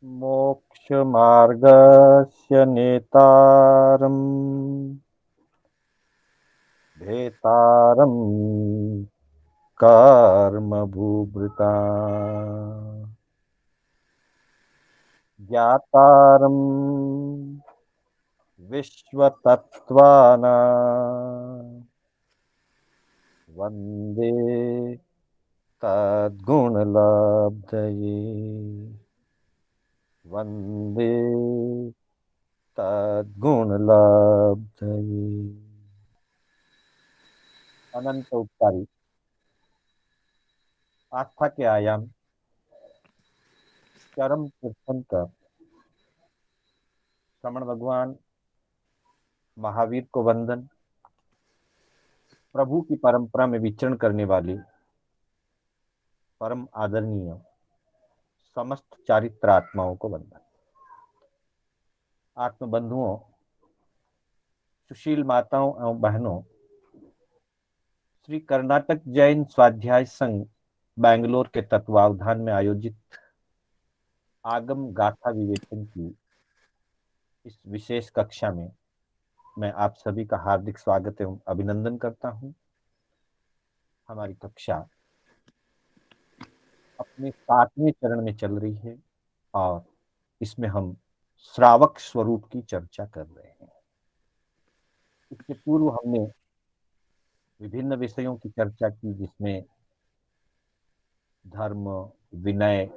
मोक्षमार्गस्य नेतारम् भेतारम् कर्मभूभृता ज्ञातारम् विश्वतत्त्वानां वन्दे तद्गुणलब्धये वन्दे तद्गुणलब्धये। अनंत उपकारी आस्था के आयाम चरम तीर्थंकर श्रमण भगवान महावीर को वंदन। प्रभु की परंपरा में विचरण करने वाले परम आदरणीय समस्त चारित्र आत्माओं को वंदन। आत्म बंधुओं, सुशील माताओं एवं बहनों, श्री कर्नाटक जैन स्वाध्याय संघ बैंगलोर के तत्वावधान में आयोजित आगम गाथा विवेचन की इस विशेष कक्षा में मैं आप सभी का हार्दिक स्वागत एवं अभिनंदन करता हूं। हमारी कक्षा अपने 7वें चरण में चल रही है और इसमें हम श्रावक स्वरूप की चर्चा कर रहे हैं। इसके पूर्व हमने विभिन्न विषयों की चर्चा की, जिसमें धर्म, विनय,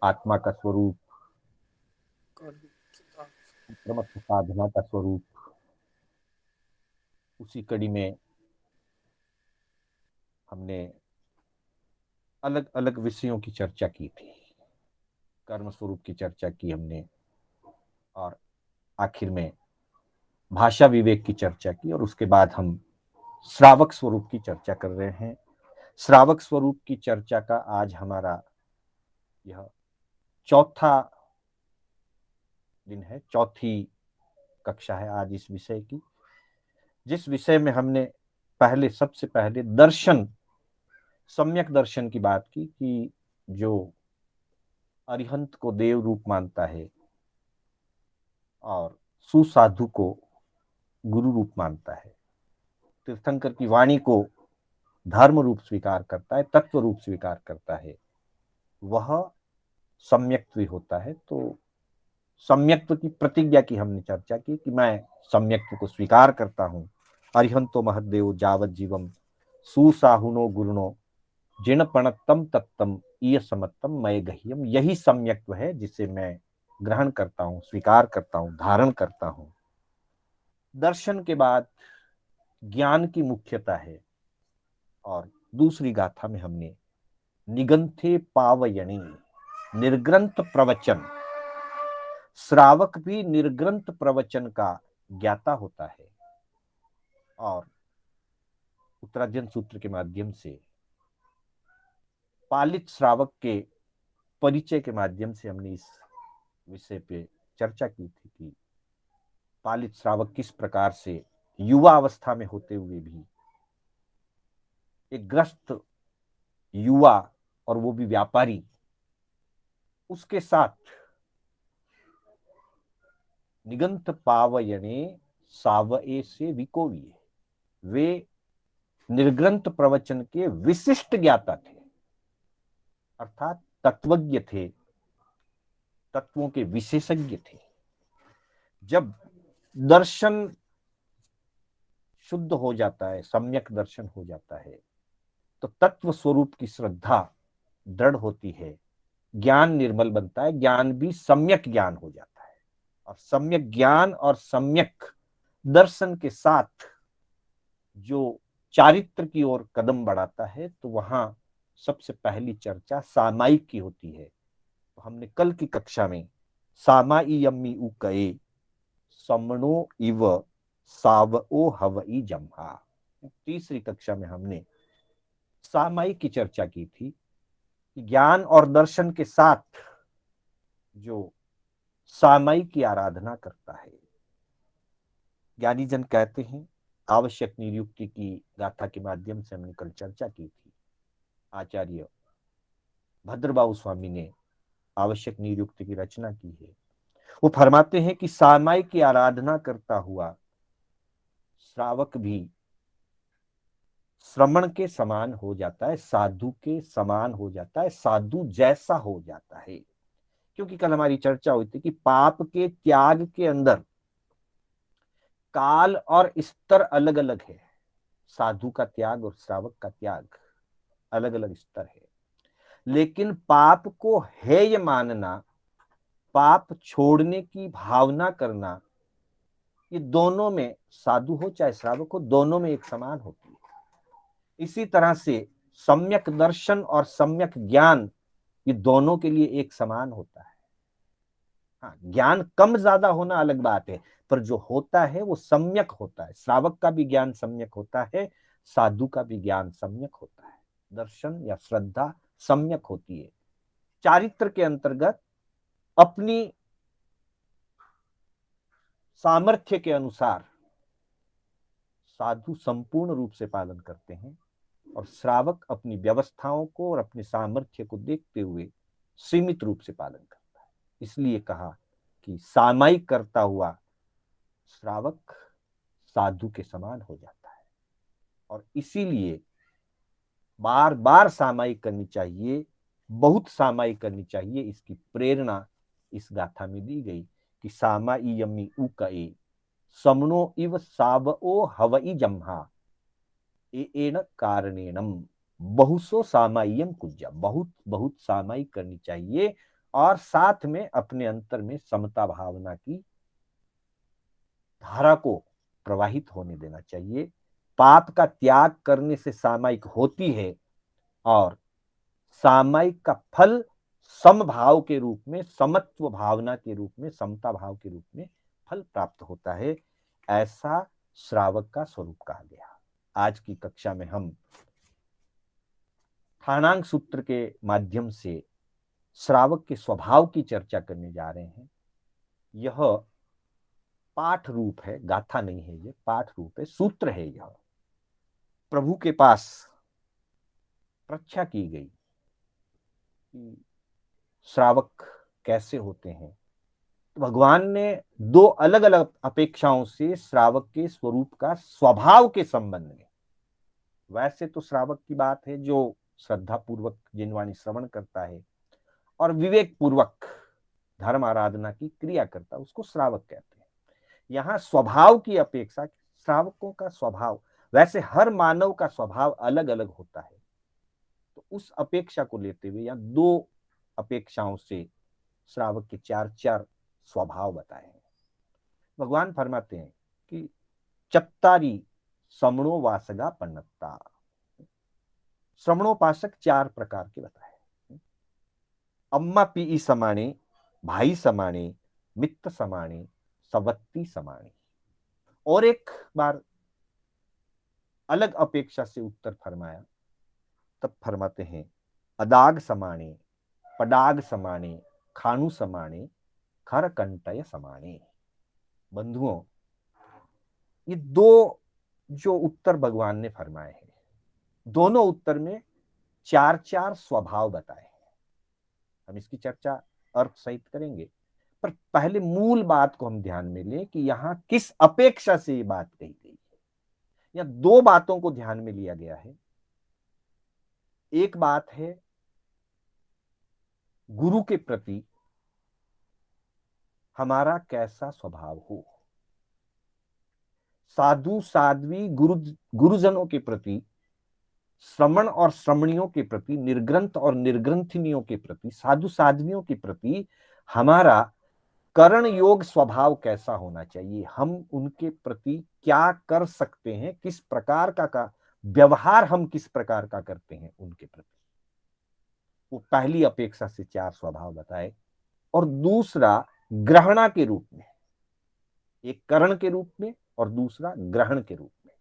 आत्मा का स्वरूप, प्रमुख साधना का स्वरूप। उसी कड़ी में हमने अलग अलग विषयों की चर्चा की थी। कर्म स्वरूप की चर्चा की हमने और आखिर में भाषा विवेक की चर्चा की और उसके बाद हम श्रावक स्वरूप की चर्चा कर रहे हैं। श्रावक स्वरूप की चर्चा का आज हमारा यह चौथा दिन है, चौथी कक्षा है आज इस विषय की, जिस विषय में हमने सबसे पहले दर्शन, सम्यक दर्शन की बात की कि जो अरिहंत को देव रूप मानता है और सुसाधु को गुरु रूप मानता है, तीर्थंकर की वाणी को धर्म रूप स्वीकार करता है, तत्व रूप स्वीकार करता है, वह सम्यक्त्व होता है। तो सम्यक्त्व की प्रतिज्ञा की हमने चर्चा की कि मैं सम्यक्त्व को स्वीकार करता हूं। अरिहंतो महदेव जावत जीवम सुसाहुनो गुरुनो जिन पणतम तत्तम ईय समत्तम मय गह्यम। यही सम्यक्त्व है जिसे मैं ग्रहण करता हूं, स्वीकार करता हूं, धारण करता हूं। दर्शन के बाद ज्ञान की मुख्यता है और दूसरी गाथा में हमने निगंथे पावयणी, निर्ग्रंथ प्रवचन, श्रावक भी निर्ग्रंथ प्रवचन का ज्ञाता होता है और उत्तरार्जुन सूत्र के माध्यम से पालित श्रावक के परिचय के माध्यम से हमने इस विषय पे चर्चा की थी कि पालित श्रावक किस प्रकार से युवा अवस्था में होते हुए भी एक ग्रस्त युवा, और वो भी व्यापारी, उसके साथ निगंत पावयणे सावए से विकोविये, वे निर्ग्रंथ प्रवचन के विशिष्ट ज्ञाता थे, अर्थात तत्वज्ञ थे, तत्वों के विशेषज्ञ थे। जब दर्शन शुद्ध हो जाता है, सम्यक दर्शन हो जाता है, तो तत्व स्वरूप की श्रद्धा दृढ़ होती है, ज्ञान निर्मल बनता है, ज्ञान भी सम्यक ज्ञान हो जाता है। और सम्यक ज्ञान और सम्यक दर्शन के साथ जो चारित्र की ओर कदम बढ़ाता है, तो वहां सबसे पहली चर्चा सामायिक की होती है। तो हमने कल की कक्षा में सामाइयम्मी उकए समणो इव सावओ हवई जम्हा, तीसरी कक्षा में हमने सामायिक की चर्चा की थी कि ज्ञान और दर्शन के साथ जो सामायिक की आराधना करता है, ज्ञानी जन कहते हैं, आवश्यक नियुक्ति की गाथा के माध्यम से हमने कल चर्चा की थी। आचार्य भद्रबाहु स्वामी ने आवश्यक नियुक्ति की रचना की है। वो फरमाते हैं कि सामाई की आराधना करता हुआ श्रावक भी श्रमण के समान हो जाता है, साधु के समान हो जाता है, साधु जैसा हो जाता है। क्योंकि कल हमारी चर्चा हुई थी कि पाप के त्याग के अंदर काल और स्तर अलग अलग है। साधु का त्याग और श्रावक का त्याग अलग अलग स्तर है। लेकिन पाप को हेय मानना, पाप छोड़ने की भावना करना, ये दोनों में, साधु हो चाहे श्रावक हो, दोनों में एक समान होती है। इसी तरह से सम्यक दर्शन और सम्यक ज्ञान, ये दोनों के लिए एक समान होता है। हाँ, ज्ञान कम ज्यादा होना अलग बात है, पर जो होता है वो सम्यक होता है। श्रावक का भी ज्ञान सम्यक होता है, साधु का भी ज्ञान सम्यक होता है। दर्शन या श्रद्धा सम्यक होती है। चारित्र के अंतर्गत अपनी सामर्थ्य के अनुसार साधु संपूर्ण रूप से पालन करते हैं और श्रावक अपनी व्यवस्थाओं को और अपने सामर्थ्य को देखते हुए सीमित रूप से पालन करता है। इसलिए कहा कि सामायिक करता हुआ श्रावक साधु के समान हो जाता है। और इसीलिए बार बार सामायिक करनी चाहिए, बहुत सामायिक करनी चाहिए। इसकी प्रेरणा इस गाथा में दी गई कि सामायियमि उकए समनो इव सावओ हवई जम्हा एन कारणेनम बहुसो सामायियम कुज्जा। बहुत बहुत सामायिक करनी चाहिए और साथ में अपने अंतर में समता भावना की धारा को प्रवाहित होने देना चाहिए। पाप का त्याग करने से सामायिक होती है और सामायिक का फल समभाव के रूप में, समत्व भावना के रूप में, समता भाव के रूप में फल प्राप्त होता है। ऐसा श्रावक का स्वरूप कहा गया। आज की कक्षा में हम ठाणांग सूत्र के माध्यम से श्रावक के स्वभाव की चर्चा करने जा रहे हैं। यह पाठ रूप है, गाथा नहीं है, ये पाठ रूप है, सूत्र है। यह प्रभु के पास परीक्षा की गई कि श्रावक कैसे होते हैं। तो भगवान ने दो अलग अलग अपेक्षाओं से श्रावक के स्वरूप का स्वभाव के संबंध में, वैसे तो श्रावक की बात है जो श्रद्धा पूर्वक जिनवाणी श्रवण करता है और विवेक पूर्वक धर्म आराधना की क्रिया करता है, उसको श्रावक कहते हैं। यहाँ स्वभाव की अपेक्षा, श्रावकों का स्वभाव, वैसे हर मानव का स्वभाव अलग अलग होता है, तो उस अपेक्षा को लेते हुए यहाँ दो अपेक्षाओं से श्रावक के चार चार स्वभाव बताए हैं। भगवान फरमाते हैं कि चत्तारी समणो वासगा पन्नत्ता। श्रमणोपासक चार प्रकार के बताए। अम्मा पी समाणे, भाई समाणे, मित्र समाणे, सवत्ती समाणे। और एक बार अलग अपेक्षा से उत्तर फरमाया, तब फरमाते हैं अदाग समाणे, पडाग समाणे, खानु समाणे, खरकंटय समाणे। बंधुओं, ये दो जो उत्तर भगवान ने फरमाए हैं, दोनों उत्तर में चार चार स्वभाव बताए हैं। हम इसकी चर्चा अर्थ सहित करेंगे, पर पहले मूल बात को हम ध्यान में लें कि यहां किस अपेक्षा से ये बात कही गई है। या दो बातों को ध्यान में लिया गया है। एक बात है गुरु के प्रति हमारा कैसा स्वभाव हो। साधु साध्वी गुरुजनों के प्रति, श्रमण और श्रमणियों के प्रति, निर्ग्रंथ और निर्ग्रंथिनियों के प्रति, साधु साध्वियों के प्रति हमारा करण योग स्वभाव कैसा होना चाहिए। हम उनके प्रति क्या कर सकते हैं, किस प्रकार का व्यवहार हम किस प्रकार का करते हैं उनके प्रति। वो पहली अपेक्षा से चार स्वभाव बताए। और दूसरा ग्रहणा के रूप में, एक करण के रूप में और दूसरा ग्रहण के रूप में।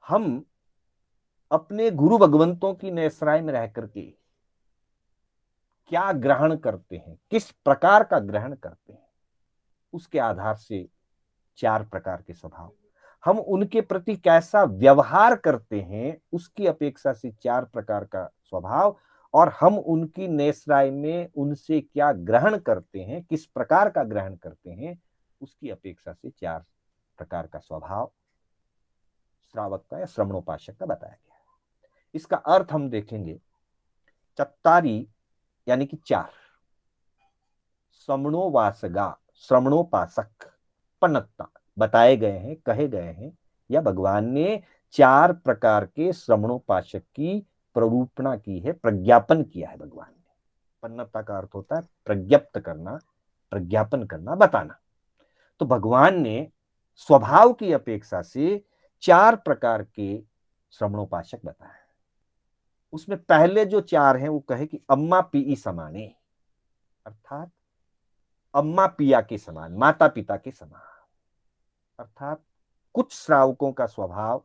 हम अपने गुरु भगवंतों की नेसराय में रह करके क्या ग्रहण करते हैं, किस प्रकार का ग्रहण करते हैं, उसके आधार से चार प्रकार के स्वभाव। हम उनके प्रति कैसा व्यवहार करते हैं, उसकी अपेक्षा से चार प्रकार का स्वभाव। और हम उनकी नेसराय में उनसे क्या ग्रहण करते हैं, किस प्रकार का ग्रहण करते हैं, उसकी अपेक्षा से 4 प्रकार का स्वभाव श्रावक का या श्रवणोपासक का बताया गया है। इसका अर्थ हम देखेंगे, चत्तारी यानी कि 4, श्रवणोवासगा श्रवणोपासक पन्नत्ता बताए गए हैं, कहे गए हैं, या भगवान ने 4 प्रकार के श्रवणोपासक की प्ररूपणा की है, प्रज्ञापन किया है भगवान ने। पन्नत्ता का अर्थ होता है प्रज्ञप्त करना, प्रज्ञापन करना, बताना। तो भगवान ने स्वभाव की अपेक्षा से 4 प्रकार के श्रवणोपासक बताए। उसमें पहले जो 4 हैं वो कहे कि अम्मा पी समाने, अर्थात अम्मा पिया के समान, माता पिता के समान। अर्थात कुछ श्रावकों का स्वभाव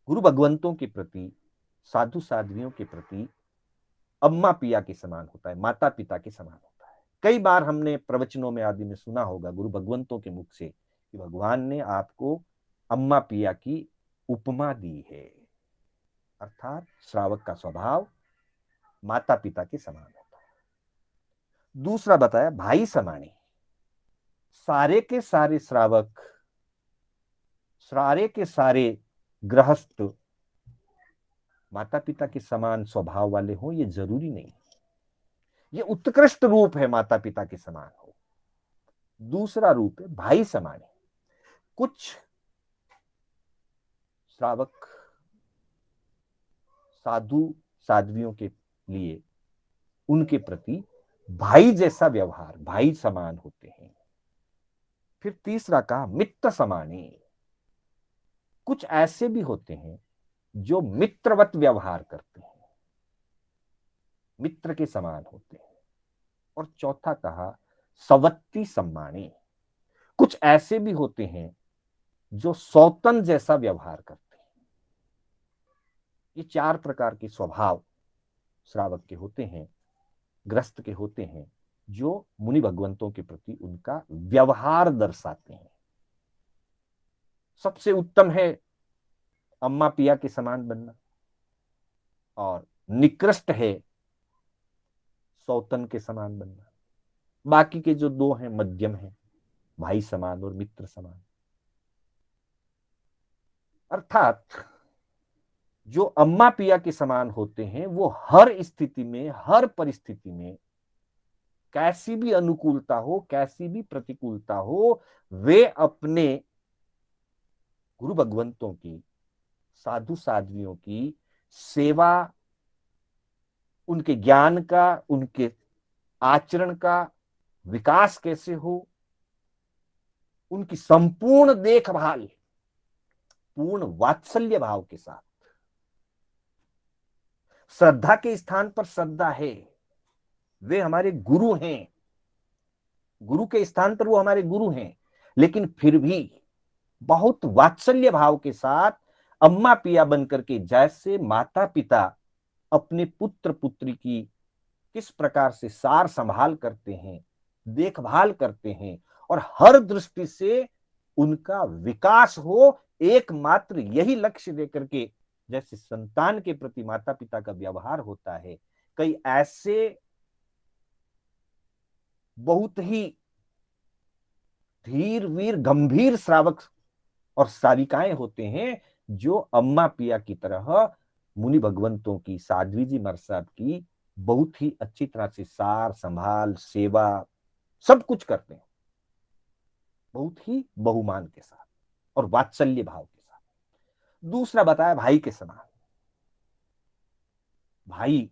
गुरु भगवंतों के प्रति, साधु साध्वियों के प्रति अम्मा पिया के समान होता है, माता पिता के समान होता है। कई बार हमने प्रवचनों में आदि में सुना होगा गुरु भगवंतों के मुख से कि भगवान ने आपको अम्मा पिया की उपमा दी है। अर्थात श्रावक का स्वभाव माता पिता के समान होता है। दूसरा बताया भाई समाने, सारे के सारे श्रावक, सारे के सारे गृहस्थ माता पिता के समान स्वभाव वाले हों ये जरूरी नहीं। ये उत्कृष्ट रूप है माता पिता के समान हो। दूसरा रूप है भाई समाने। कुछ श्रावक साधु साध्वियों के लिए उनके प्रति भाई जैसा व्यवहार, भाई समान होते हैं। फिर तीसरा कहा मित्र समाने, कुछ ऐसे भी होते हैं जो मित्रवत व्यवहार करते हैं, मित्र के समान होते हैं। और चौथा कहा सवत्ती सम्माने, कुछ ऐसे भी होते हैं जो सौतन जैसा व्यवहार करते हैं। ये 4 प्रकार के स्वभाव श्रावक के होते हैं, ग्रस्त के होते हैं, जो मुनि भगवंतों के प्रति उनका व्यवहार दर्शाते हैं। सबसे उत्तम है अम्मा पिया के समान बनना, और निकृष्ट है सौतन के समान बनना। बाकी के जो 2 हैं मध्यम हैं, भाई समान और मित्र समान। अर्थात जो अम्मा पिया के समान होते हैं वो हर स्थिति में, हर परिस्थिति में, कैसी भी अनुकूलता हो, कैसी भी प्रतिकूलता हो, वे अपने गुरु भगवंतों की, साधु साध्वियों की सेवा, उनके ज्ञान का, उनके आचरण का विकास कैसे हो, उनकी संपूर्ण देखभाल पूर्ण वात्सल्य भाव के साथ, श्रद्धा के स्थान पर श्रद्धा है, वे हमारे गुरु हैं, गुरु के स्थान पर वो हमारे गुरु हैं, लेकिन फिर भी बहुत वात्सल्य भाव के साथ अम्मा पिया बनकर के, जैसे माता पिता अपने पुत्र पुत्री की किस प्रकार से सार संभाल करते हैं, देखभाल करते हैं, और हर दृष्टि से उनका विकास हो, एकमात्र यही लक्ष्य देकर के जैसे संतान के प्रति माता पिता का व्यवहार होता है। कई ऐसे बहुत ही धीर वीर गंभीर श्रावक और श्राविकाएं होते हैं जो अम्मा पिया की तरह मुनि भगवंतों की, साध्वी जी महाराज साहब की बहुत ही अच्छी तरह से सार संभाल, सेवा, सब कुछ करते हैं, बहुत ही बहुमान के साथ और वात्सल्य भाव के साथ। दूसरा बताया भाई के समान। भाई,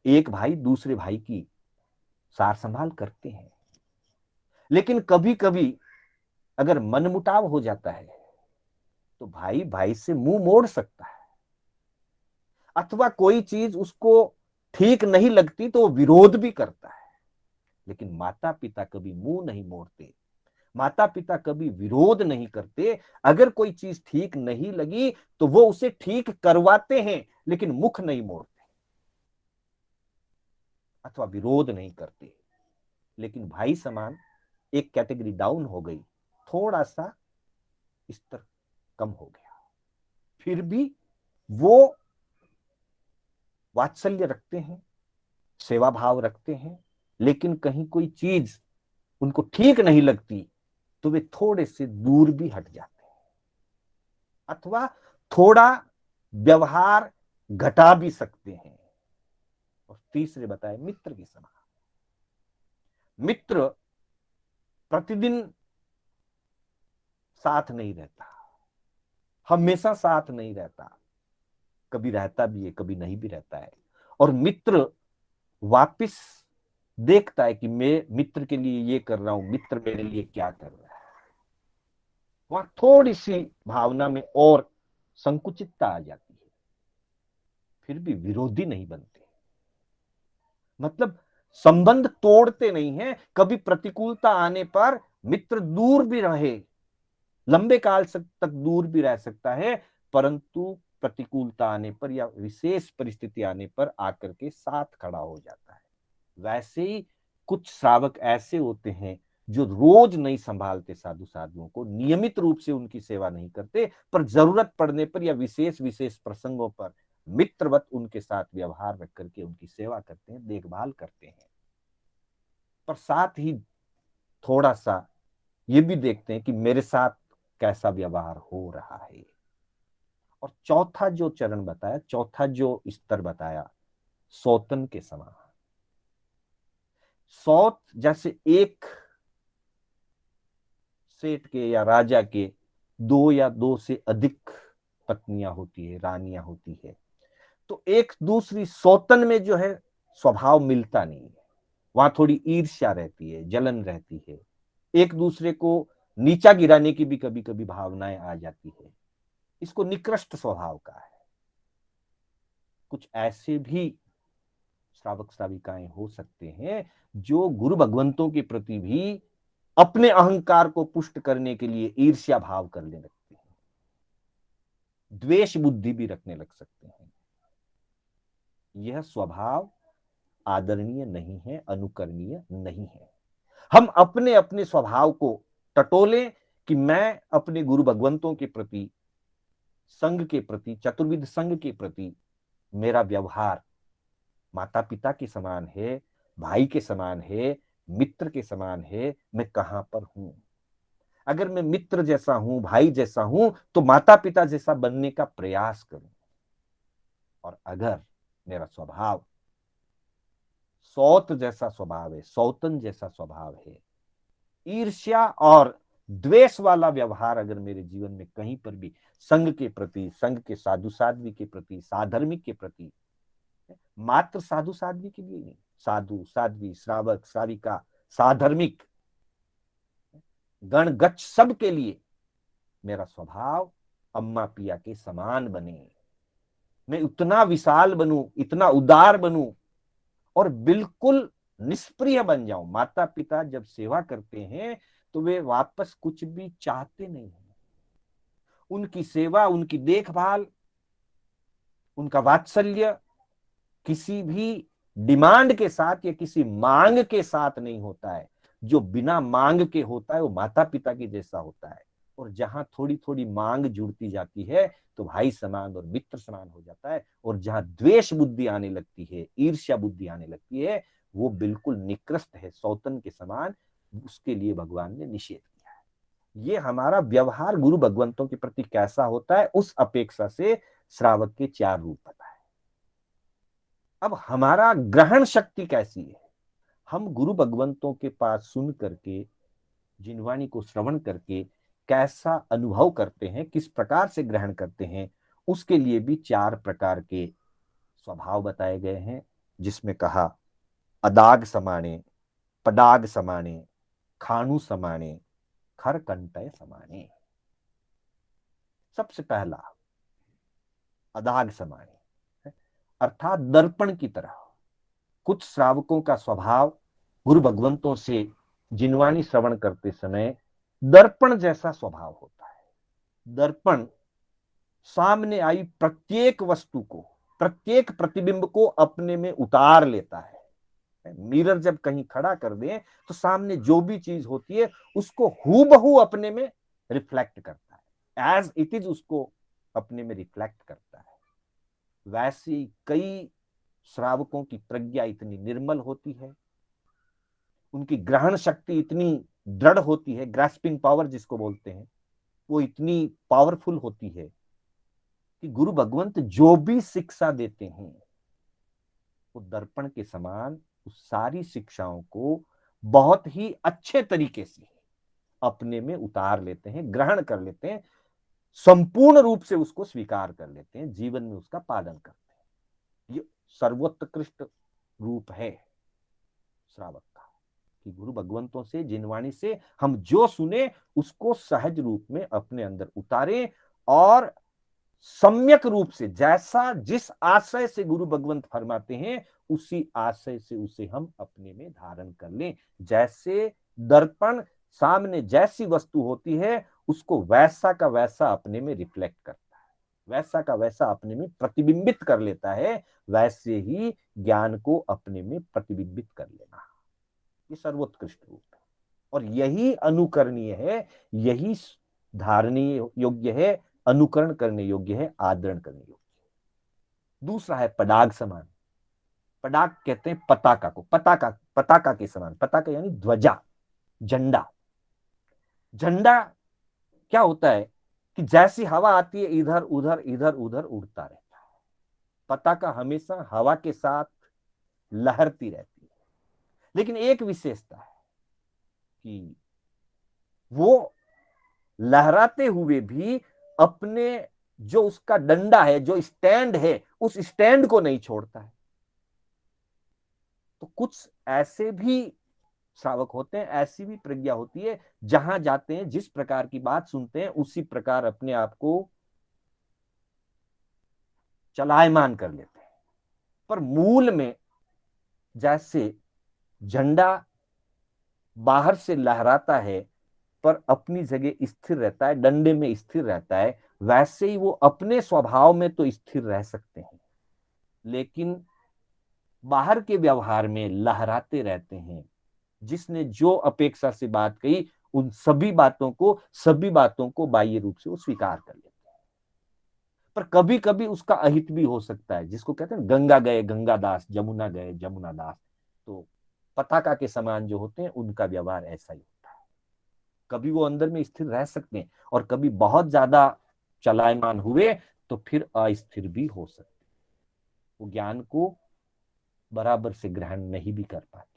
एक भाई दूसरे भाई की सार संभाल करते हैं, लेकिन कभी कभी अगर मनमुटाव हो जाता है तो भाई भाई से मुंह मोड़ सकता है, अथवा कोई चीज उसको ठीक नहीं लगती तो वो विरोध भी करता है। लेकिन माता पिता कभी मुंह नहीं मोड़ते, माता पिता कभी विरोध नहीं करते। अगर कोई चीज ठीक नहीं लगी तो वो उसे ठीक करवाते हैं, लेकिन मुख नहीं मोड़ते अथवा विरोध नहीं करते। लेकिन भाई समान एक कैटेगरी डाउन हो गई, थोड़ा सा स्तर कम हो गया, फिर भी वो वात्सल्य रखते हैं, सेवा भाव रखते हैं, लेकिन कहीं कोई चीज उनको ठीक नहीं लगती तो वे थोड़े से दूर भी हट जाते हैं, अथवा थोड़ा व्यवहार घटा भी सकते हैं। और तीसरे बताए मित्र के समान। मित्र प्रतिदिन साथ नहीं रहता, हमेशा साथ नहीं रहता, कभी रहता भी है, कभी नहीं भी रहता है। और मित्र वापिस देखता है कि मैं मित्र के लिए ये कर रहा हूं, मित्र मेरे लिए क्या कर रहा है। वहां थोड़ी सी भावना में और संकुचितता आ जाती है, फिर भी विरोधी नहीं बनते, मतलब संबंध तोड़ते नहीं है। कभी प्रतिकूलता आने पर मित्र दूर भी रहे, लंबे काल तक दूर भी रह सकता है, परंतु प्रतिकूलता आने पर या विशेष परिस्थिति आने पर आकर के साथ खड़ा हो जाता है। वैसे ही कुछ श्रावक ऐसे होते हैं जो रोज नहीं संभालते साधु साधुओं को, नियमित रूप से उनकी सेवा नहीं करते, पर जरूरत पड़ने पर या विशेष विशेष प्रसंगों पर मित्रवत उनके साथ व्यवहार रख करके उनकी सेवा करते हैं, देखभाल करते हैं। पर साथ ही थोड़ा सा ये भी देखते हैं कि मेरे साथ कैसा व्यवहार हो रहा है। और चौथा जो चरण बताया, चौथा जो स्तर बताया, सौतन के समान। सौत जैसे एक सेठ के या राजा के दो या दो से अधिक पत्नियां होती है, रानियां होती है, तो एक दूसरी सौतन में जो है स्वभाव मिलता नहीं है। वहां थोड़ी ईर्ष्या रहती है, जलन रहती है, एक दूसरे को नीचा गिराने की भी कभी कभी भावनाएं आ जाती है। इसको निकृष्ट स्वभाव का है। कुछ ऐसे भी श्रावक श्राविकाएं हो सकते हैं जो गुरु भगवंतों के प्रति भी अपने अहंकार को पुष्ट करने के लिए ईर्ष्या भाव करने लगते हैं, द्वेष बुद्धि भी रखने लग सकते हैं। यह स्वभाव आदरणीय नहीं है, अनुकरणीय नहीं है। हम अपने अपने स्वभाव को टटोलें कि मैं अपने गुरु भगवंतों के प्रति, संघ के प्रति, चतुर्विध संघ के प्रति मेरा व्यवहार माता पिता के समान है, भाई के समान है, मित्र के समान है। मैं कहां पर हूं? अगर मैं मित्र जैसा हूं, भाई जैसा हूं, तो माता पिता जैसा बनने का प्रयास करूं। और अगर मेरा स्वभाव सौत जैसा स्वभाव है, सौतन जैसा स्वभाव है, ईर्ष्या और द्वेष वाला व्यवहार अगर मेरे जीवन में कहीं पर भी संघ के प्रति, संघ के साधु साध्वी के प्रति, साधर्मिक के प्रति, मात्र साधु साध्वी के लिए नहीं, साधु साध्वी, श्रावक श्राविका, साधर्मिक, गणगच्छ सब के लिए मेरा स्वभाव अम्मा पिया के समान बने, मैं उतना विशाल बनूं, इतना उदार बनूं और बिल्कुल निष्प्रिय बन जाऊं। माता पिता जब सेवा करते हैं तो वे वापस कुछ भी चाहते नहीं हैं। उनकी सेवा, उनकी देखभाल, उनका वात्सल्य किसी भी डिमांड के साथ या किसी मांग के साथ नहीं होता है। जो बिना मांग के होता है वो माता पिता के जैसा होता है। और जहां थोड़ी थोड़ी मांग जुड़ती जाती है तो भाई समान और मित्र समान हो जाता है। और जहां द्वेष बुद्धि आने लगती है, ईर्ष्या बुद्धि आने लगती है, वो बिल्कुल निकृष्ट है, सौतन के समान। उसके लिए भगवान ने निषेध किया है। ये हमारा व्यवहार गुरु भगवंतों के प्रति कैसा होता है, उस अपेक्षा से श्रावक के 4 रूप बताए। अब हमारा ग्रहण शक्ति कैसी है? हम गुरु भगवंतों के पास सुन करके, जिनवाणी को श्रवण करके कैसा अनुभव करते हैं, किस प्रकार से ग्रहण करते हैं, उसके लिए भी 4 प्रकार के स्वभाव बताए गए हैं। जिसमें कहा अदाग समाने, पदाग समाने, खाणु समाने, खर कंटय समाने। सबसे पहला अदाग समाने, अर्थात दर्पण की तरह। कुछ श्रावकों का स्वभाव गुरु भगवंतों से जिनवाणी श्रवण करते समय दर्पण जैसा स्वभाव होता है। दर्पण सामने आई प्रत्येक वस्तु को, प्रत्येक प्रतिबिंब को अपने में उतार लेता है। मिरर जब कहीं खड़ा कर दें तो सामने जो भी चीज होती है उसको हूबहू अपने में रिफ्लेक्ट करता है, एज इट इज उसको अपने में रिफ्लेक्ट करता है। वैसी कई श्रावकों की प्रज्ञा इतनी निर्मल होती है, उनकी ग्रहण शक्ति इतनी दृढ़ होती है, ग्रास्पिंग पावर जिसको बोलते हैं, वो इतनी पावरफुल होती है कि गुरु भगवंत जो भी शिक्षा देते हैं वो दर्पण के समान उस सारी शिक्षाओं को बहुत ही अच्छे तरीके से अपने में उतार लेते हैं, ग्रहण कर लेते हैं, संपूर्ण रूप से उसको स्वीकार कर लेते हैं, जीवन में उसका पालन करते हैं। ये सर्वोत्कृष्ट रूप है श्रावक का, कि गुरु भगवंतों से, जिनवाणी से हम जो सुने उसको सहज रूप में अपने अंदर उतारें और सम्यक रूप से, जैसा जिस आशय से गुरु भगवंत फरमाते हैं उसी आशय से उसे हम अपने में धारण कर लें। जैसे दर्पण सामने जैसी वस्तु होती है उसको वैसा का वैसा अपने में रिफ्लेक्ट करता है, वैसा का वैसा अपने में प्रतिबिंबित कर लेता है, वैसे ही ज्ञान को अपने में प्रतिबिंबित कर लेना, ये सर्वोत्कृष्ट रूप है। और यही अनुकरणीय है, यही धारणीय योग्य है, अनुकरण करने योग्य है, आदरण करने योग्य है। दूसरा है पदाग समान। पदाग कहते हैं पताका को, पताका के समान, पताका यानी ध्वजा, झंडा। झंडा क्या होता है कि जैसी हवा आती है इधर उधर इधर उधर उड़ता रहता है। पताका हमेशा हवा के साथ लहरती रहती है, लेकिन एक विशेषता है कि वो लहराते हुए भी अपने जो उसका डंडा है, जो स्टैंड है, उस स्टैंड को नहीं छोड़ता है। तो कुछ ऐसे भी श्रावक होते हैं, ऐसी भी प्रज्ञा होती है, जहां जाते हैं जिस प्रकार की बात सुनते हैं उसी प्रकार अपने आप को चलायमान कर लेते हैं। पर मूल में जैसे झंडा बाहर से लहराता है पर अपनी जगह स्थिर रहता है, डंडे में स्थिर रहता है, वैसे ही वो अपने स्वभाव में तो स्थिर रह सकते हैं, लेकिन बाहर के व्यवहार में लहराते रहते हैं। जिसने जो अपेक्षा से बात कही उन सभी बातों को बाह्य रूप से वो स्वीकार कर लेते हैं। पर कभी कभी उसका अहित भी हो सकता है, जिसको कहते हैं गंगा गए गंगा दास, जमुना गए जमुना दास। तो पताका के समान जो होते हैं उनका व्यवहार ऐसा ही होता है। कभी वो अंदर में स्थिर रह सकते हैं और कभी बहुत ज्यादा चलायमान हुए तो फिर अस्थिर भी हो सकते हैं, वो ज्ञान को बराबर से ग्रहण नहीं भी कर पाते।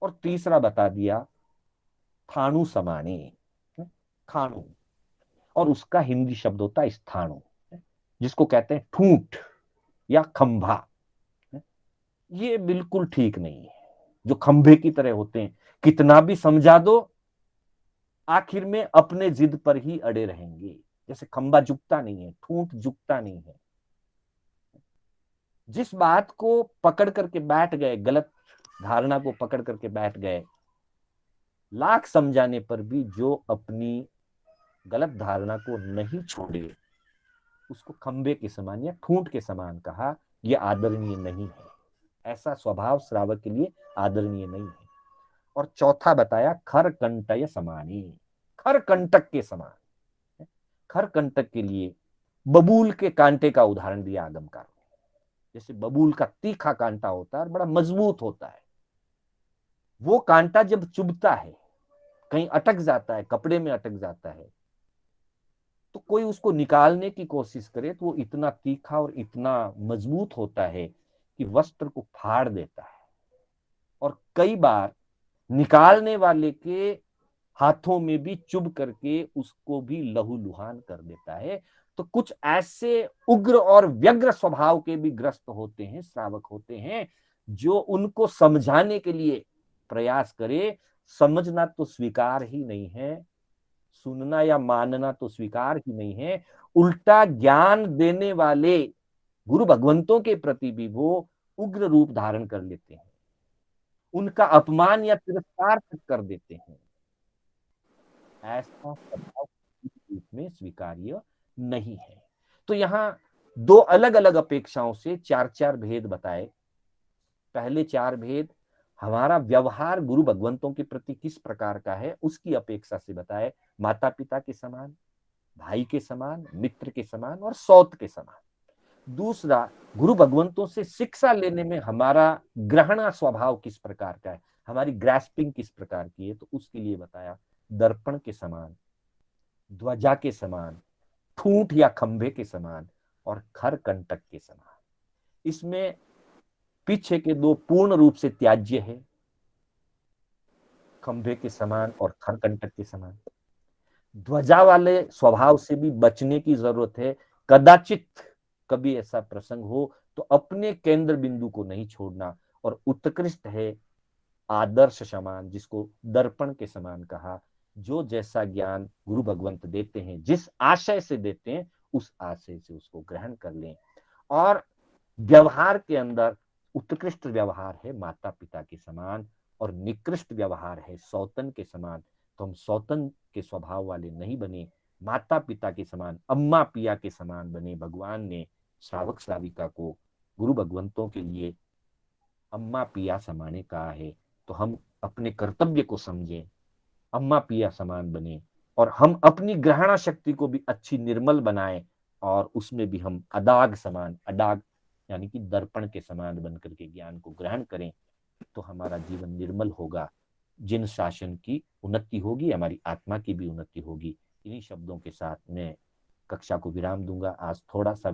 और तीसरा बता दिया खाणु समाने, खाणु, और उसका हिंदी शब्द होता है स्थाणु, जिसको कहते हैं ठूंठ या खंभा। ये बिल्कुल ठीक नहीं है, जो खंभे की तरह होते हैं, कितना भी समझा दो आखिर में अपने जिद पर ही अड़े रहेंगे। जैसे खंभा झुकता नहीं है, ठूंठ झुकता नहीं है। जिस बात को पकड़ करके बैठ गए, गलत धारणा को पकड़ करके बैठ गए, लाख समझाने पर भी जो अपनी गलत धारणा को नहीं छोड़े उसको खंबे के समान या ठूंठ के समान कहा। यह आदरणीय नहीं है, ऐसा स्वभाव श्रावक के लिए आदरणीय नहीं है। और चौथा बताया खर कंटय समानी, खर कंटक के समान। खर कंटक के लिए बबूल के कांटे का उदाहरण दिया आगमकार ने। जैसे बबूल का तीखा कांटा होता है और बड़ा मजबूत होता है, वो कांटा जब चुभता है, कहीं अटक जाता है, कपड़े में अटक जाता है, तो कोई उसको निकालने की कोशिश करे तो वो इतना तीखा और इतना मजबूत होता है कि वस्त्र को फाड़ देता है। और कई बार निकालने वाले के हाथों में भी चुभ करके उसको भी लहूलुहान कर देता है। तो कुछ ऐसे उग्र और व्यग्र स्वभाव के भी ग्रस्त होते हैं, श्रावक होते हैं, जो उनको समझाने के लिए प्रयास करे, समझना तो स्वीकार ही नहीं है, सुनना या मानना तो स्वीकार ही नहीं है, उल्टा ज्ञान देने वाले गुरु भगवंतों के प्रति भी वो उग्र रूप धारण कर लेते हैं, उनका अपमान या तिरस्कार तक कर देते हैं। ऐसा स्वभाव रूप में स्वीकार्य नहीं है। तो यहाँ दो अलग अलग अपेक्षाओं से चार चार भेद बताए। पहले चार भेद हमारा व्यवहार गुरु भगवंतों के प्रति किस प्रकार का है उसकी अपेक्षा से बताए, माता पिता के समान, भाई के समान, मित्र के समान और सौत के समान। दूसरा, गुरु भगवंतों से शिक्षा लेने में हमारा ग्रहणा स्वभाव किस प्रकार का है, हमारी ग्रास्पिंग किस प्रकार की है, तो उसके लिए बताया दर्पण के समान, ध्वजा के समान, ठूंठ या खंभे के समान और खर कंटक के समान। इसमें पीछे के दो पूर्ण रूप से त्याज्य है, खंभे के समान और खर कंटक के समान। ध्वजा वाले स्वभाव से भी बचने की जरूरत है। कदाचित कभी ऐसा प्रसंग हो तो अपने केंद्र बिंदु को नहीं छोड़ना। और उत्कृष्ट है आदर्श समान, जिसको दर्पण के समान कहा। जो जैसा ज्ञान गुरु भगवंत देते हैं, जिस आशय से देते हैं, उस आशय से उसको ग्रहण कर लें। और व्यवहार के अंदर उत्कृष्ट व्यवहार है माता पिता के समान और निकृष्ट व्यवहार है सौतन के समान। तो हम सौतन के स्वभाव वाले नहीं बने, माता पिता के समान, अम्मा पिया के समान बने। भगवान ने श्रावक श्राविका को गुरु भगवंतों के लिए अम्मा पिया समाने कहा है। तो हम अपने कर्तव्य को समझें, अम्मा पिया समान बने और हम अपनी ग्रहणा शक्ति को भी अच्छी निर्मल बनाएं और उसमें भी हम अदाग समान, अदाग यानी कि दर्पण के समान बनकर के ज्ञान को ग्रहण करें। तो हमारा जीवन निर्मल होगा, जिन शासन की उन्नति होगी, हमारी आत्मा की भी उन्नति होगी। इन्हीं शब्दों के साथ मैं कक्षा को विराम दूंगा। आज थोड़ा सा